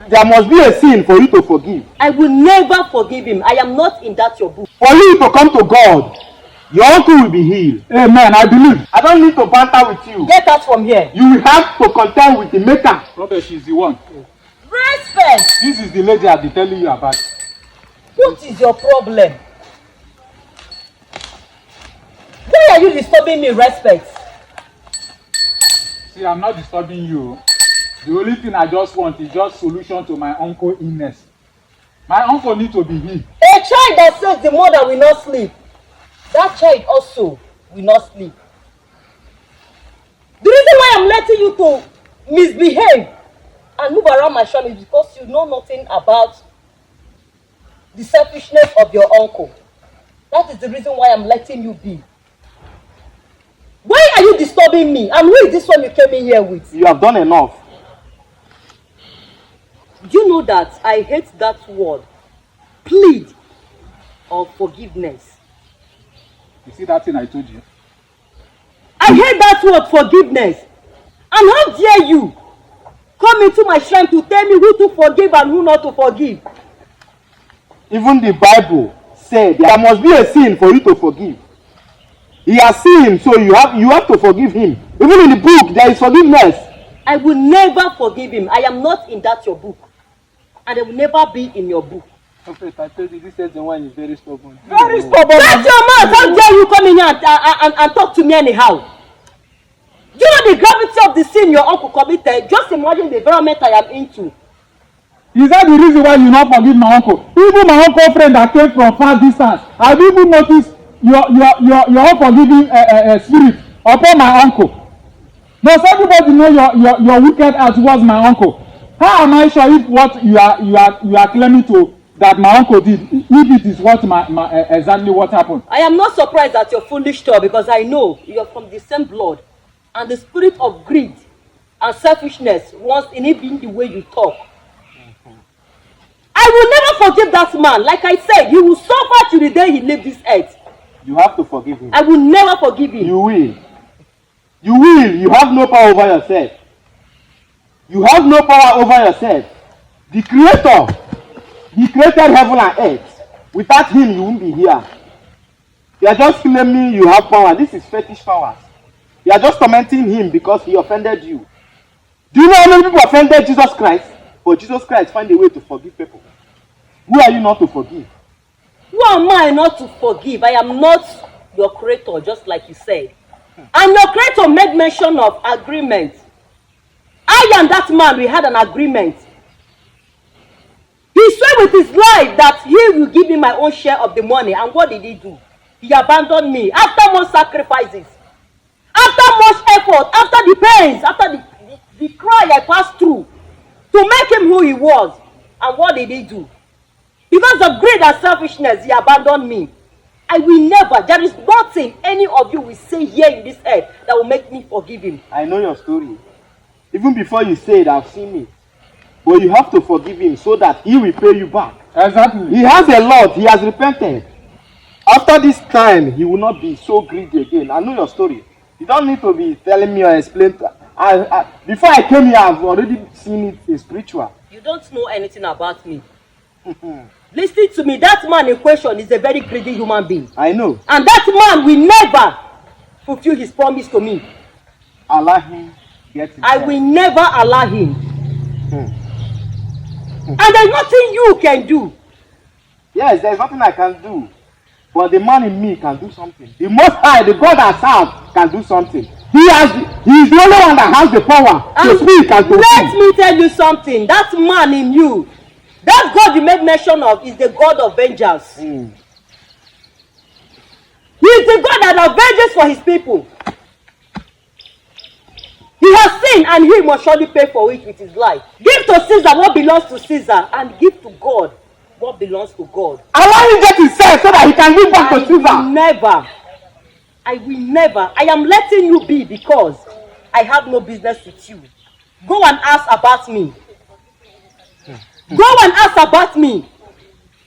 There must be a sin for you to forgive. I will never forgive him. I am not in that your book. For you to come to God, your uncle will be healed. Amen. I believe. I don't need to banter with you. Get out from here. You will have to contend with the maker. Prophet, she's the one. Respect. This is the lady I've been telling you about. What is your problem? Why are you disturbing me, Respect? See, I'm not disturbing you. The only thing I just want is just solution to my uncle's illness. My uncle needs to be healed. A child that says the mother will not sleep, that child also will not sleep. The reason why I'm letting you to misbehave and move around my shop is because you know nothing about the selfishness of your uncle. That is the reason why I'm letting you be. Why are you disturbing me? And who is this one you came in here with? You have done enough. Do you know that I hate that word, plead or forgiveness? You see that thing I told you? I hate that word, forgiveness. And how dare you come into my shrine to tell me who to forgive and who not to forgive? Even the Bible said there must be a sin for you to forgive. He has sinned, so you have to forgive him. Even in the book, there is forgiveness. I will never forgive him. I am not in that your book. And I will never be in your book. Prophet, I told you this is the one is very stubborn. Very stubborn. Shut your mouth! How dare you come in here and talk to me anyhow? Do you know the gravity of the sin your uncle committed? Just imagine the environment I am into. Is that the reason why you not forgive my uncle? Even my uncle friend that came from far distance, I've even noticed your unforgiving spirit upon my uncle. Does everybody know your wicked heart towards my uncle? How am I sure if what you are claiming to that my uncle did, if it is what exactly what happened? I am not surprised at your foolish talk because I know you are from the same blood, and the spirit of greed and selfishness wants in even the way you talk. I will never forgive that man. Like I said, he will suffer till the day he leaves this earth. You have to forgive him. I will never forgive him. You will. You will. You have no power over yourself. You have no power over yourself. The Creator, He created heaven and earth. Without Him, you won't be here. You are just claiming you have power. This is fetish powers. You are just tormenting Him because He offended you. Do you know how many people offended Jesus Christ? But Jesus Christ find a way to forgive people. Who are you not to forgive? Who am I not to forgive? I am not your creator, just like you said. And your creator made mention of agreement. I and that man, we had an agreement. He swore with his life that he will give me my own share of the money. And what did he do? He abandoned me after much sacrifices, after much effort, after the pains, after the cry I passed through to make him who he was. And what did he do? Because of greed and selfishness, he abandoned me. I will never, there is nothing any of you will say here in this earth that will make me forgive him. I know your story. Even before you say it, I've seen it. But you have to forgive him so that he will pay you back. Exactly. He has a lot. He has repented. After this time, he will not be so greedy again. I know your story. You don't need to be telling me or explain. Before I came here, I've already seen it in spiritual. You don't know anything about me. Listen to me. That man in question is a very greedy human being. I know. And that man will never fulfill his promise to me. Allow him get it. I will never allow him. And there's nothing you can do. Yes, there's nothing I can do. But the man in me can do something. The Most High, the God I serve, can do something. He is the only one that has the power to speak and to let me tell you something. That man in you, that God you made mention of, is the God of vengeance. He is the God that avenges for his people. He has sinned and he must surely pay for it with his life. Give to Caesar what belongs to Caesar and give to God what belongs to God. Allow him get himself so that he can give back to Caesar. I will never. I am letting you be because I have no business with you. Go and ask about me. Go and ask about me.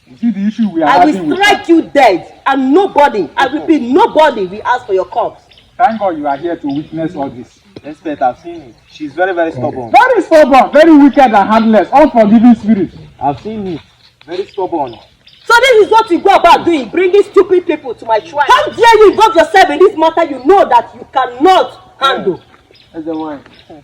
You see the issue we are I having will strike you dead and nobody, I repeat, nobody will ask for your corpse. Thank God you are here to witness all this. Respect, I've seen it. She's very, very stubborn. Very stubborn, very wicked and heartless, unforgiving spirit. I've seen it. Very stubborn. So this is what you go about doing, bringing stupid people to my shrine. How dare you involve yourself in this matter you know that you cannot handle? As the one,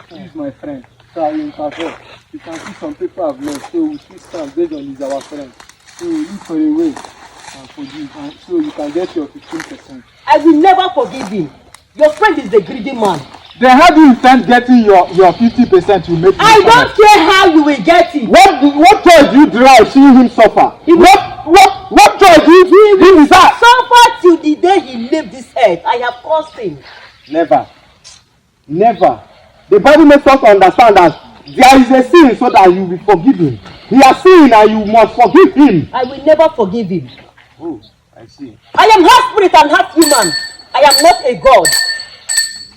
he's my friend. So I will interfere. You can see some people have left, so we still stand based on he's our friend. So we look for a way and forgive, and so you can get your 15%. I will never forgive him. Your friend is a greedy man. Then how do you intend getting your 50% you make? I don't care how you will get it. What joy do you derive seeing him suffer? What joy do you derive? Suffer till the day he leave this earth. I have caused him. Never. Never. The Bible makes us understand that there is a sin so that you will be forgiven. He has sinned and you must forgive him. I will never forgive him. Oh, I see. I am half spirit and half human. I am not a god.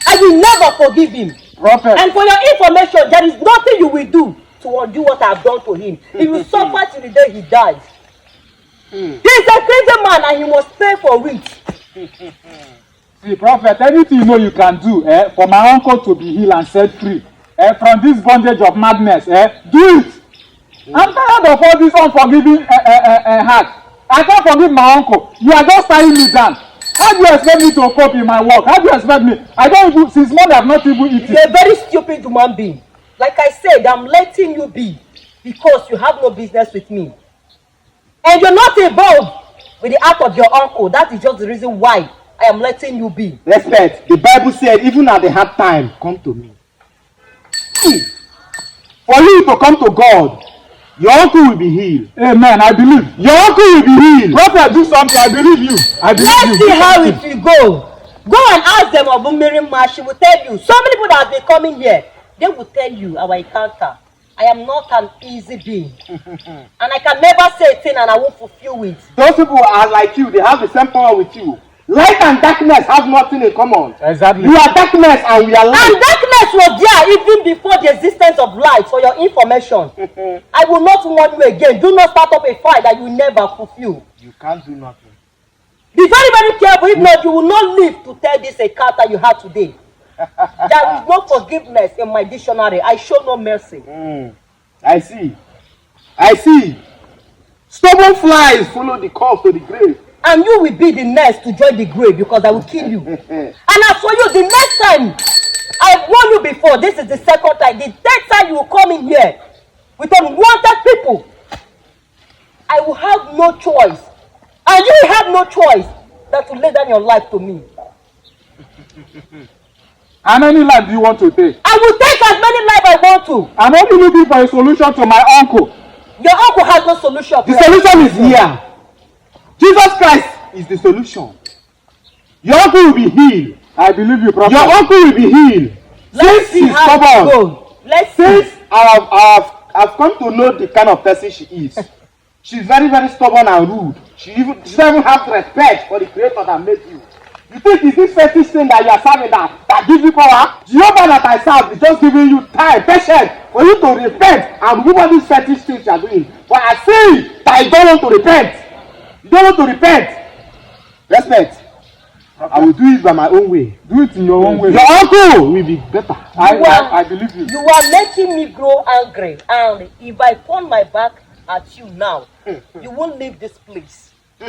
I will never forgive him. Prophet. And for your information, there is nothing you will do to undo what I have done to him. He will suffer till the day he dies. He is a crazy man and he must pay for it. See, Prophet, anything you know you can do for my uncle to be healed and set free from this bondage of madness, do it. I'm tired of all this unforgiving heart. I can't forgive my uncle. You are just tying me down. How do you expect me to cope in my work? How do you expect me? I don't even, since morning I have not even eaten. You're a very stupid human being. Like I said, I'm letting you be because you have no business with me. And you're not involved with the act of your uncle. That is just the reason why I am letting you be. Respect. The Bible said, even at the hard time, come to me. For you to come to God, your uncle will be healed. Amen. I believe. Your uncle will be healed. Prophet, do something. I believe you. I believe Let's you. see how it will go. Go and ask them of Umirima. She will tell you. So many people that have been coming here, they will tell you our encounter. I am not an easy being. And I can never say a thing and I won't fulfill it. Those people are like you. They have the same power with you. Light and darkness have nothing in common. Exactly. You are darkness and we are light. And darkness was there even before the existence of light, for your information. I will not warn you again. Do not start up a fight that you never fulfill. You can't do nothing. Be very, very careful. If not, you will not live to tell this encounter you had today. There is no forgiveness in my dictionary. I show no mercy. I see. I see. Stubborn flies follow the corpse to the grave. And you will be the next to join the grave because I will kill you. And as for you, the next time, I've warned you before, this is the second time, the third time you will come in here with unwanted people, I will have no choice. And you will have no choice than to lay down your life to me. How many lives do you want to take? I will take as many lives I want to. I'm only looking for a solution to my uncle. Your uncle has no solution. The solution is here. Jesus Christ is the solution. Your uncle will be healed. I believe you, Prophet. Your uncle will be healed. Let's see how it goes. Let's see. Since I've come to know the kind of person she is. She's very, very stubborn and rude. She doesn't have respect for the Creator that made you. You think it's this fetish thing that you are serving that gives you power? Jehovah that I serve is just giving you time, patience for you to repent and remove all these fetish things you are doing. But I see that you don't want to repent. You don't want to repent. Respect. I will do it by my own way. Do it in your own way. Your uncle will be better. I believe you. You are making me grow angry. And if I turn my back at you now, you won't leave this place. You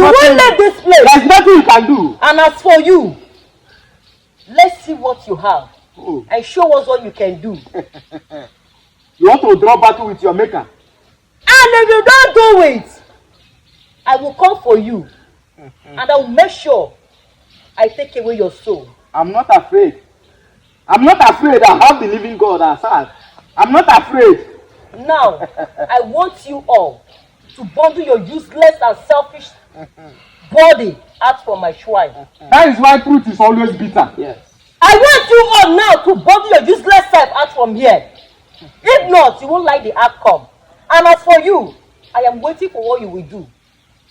won't leave this place. There's nothing you can do. And as for you, let's see what you have. Oh. And show us what you can do. You want to draw battle with your maker? And if you don't do it, I will come for you. And I will make sure I take away your soul. I'm not afraid. I'm not afraid. I have the living God outside. I'm not afraid. Now, I want you all to bundle your useless and selfish body out from my shrine. That is why truth is always bitter. Yes. I want you all now to bundle your useless self out from here. If not, you won't like the outcome. And as for you, I am waiting for what you will do.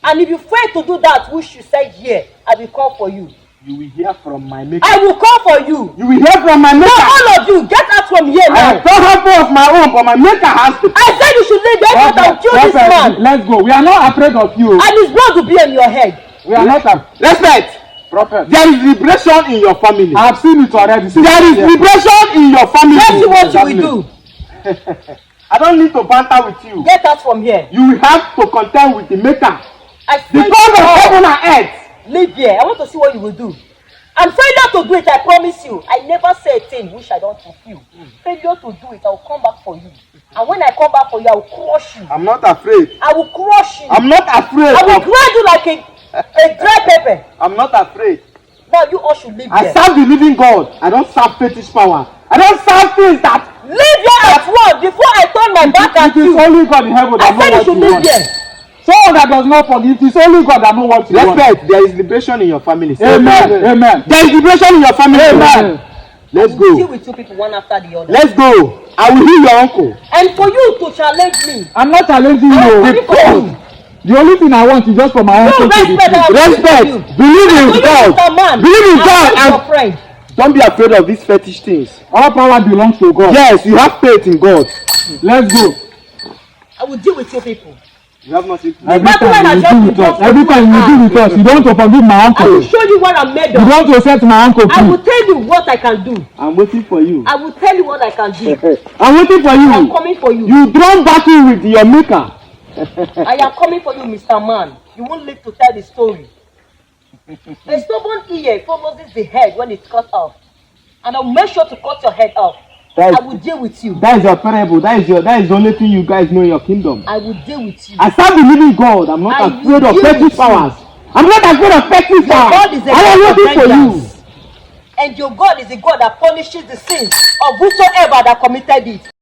And if you fail to do that, which you said here, I will come for you. You will hear from my maker. I will come for you. You will hear from my maker. So all of you, get out from here now. I don't have one of my own, but my maker has to. I said you should leave. Get out and kill this man. Let's go. We are not afraid of you. And his blood will be on your head. We are not afraid. Respect. Prophet. There is liberation in your family. I have seen it already. There is liberation in your family. Let's see what you will do. I don't need to banter with you. Get out from here. You will have to contend with the maker. I The swear God to of God. heaven and earth. Leave here. I want to see what you will do. And failure to do it, I promise you. I never say a thing which I don't fulfill. Failure to do it, I will come back for you. And when I come back for you, I will crush you. I'm not afraid. I will crush you. I'm not afraid. I will grind you like a dry pepper. I'm not afraid. Now you all should leave I here. serve the living God. I don't serve fetish power. I don't serve things that. Leave here at once before I turn my back at It is you. only God in heaven that I knows said you what should you leave want. here. Someone that does not forgive, it is only God that knows what you want. Respect. There is liberation in your family. Amen. Amen. There is liberation in your family. Amen. Let's I will deal go. with two people one after the other. Let's go. I will heal your uncle. And for you to challenge me, I'm not challenging I am you. coming for you. The only thing I want is just for my No uncle to be respect. I free. am coming for Respect. you. Believe in For you, Mr. God. Man, Believe in I God am your and friend. don't be afraid of these fetish things. All power belongs to God. Yes, you have faith in God. Let's go. I will deal with two people. You have nothing to do. Every That's why I time you just do with us. don't Every time you do with us. You don't want to forgive my I will uncle. show you what I'm made You of. don't want to set my uncle I will free. tell you what I can do. I'm waiting for you. I will tell you what I can do. I'm waiting for I am you. coming for you. You don't battle with your maker. I am coming for you, Mr. Man. You won't live to tell the story. A stubborn ear follows the head when it's cut off. And I'll make sure to cut your head off. I will deal with you. That is your parable. That is the only thing you guys know in your kingdom. I will deal with you. I serve the living God. I'm not I afraid will of deal fetish with you. powers. I'm not afraid of fetish Your powers. God is a I am God of waiting for you. vengeance. And your God is a God that punishes the sins of whosoever that committed it.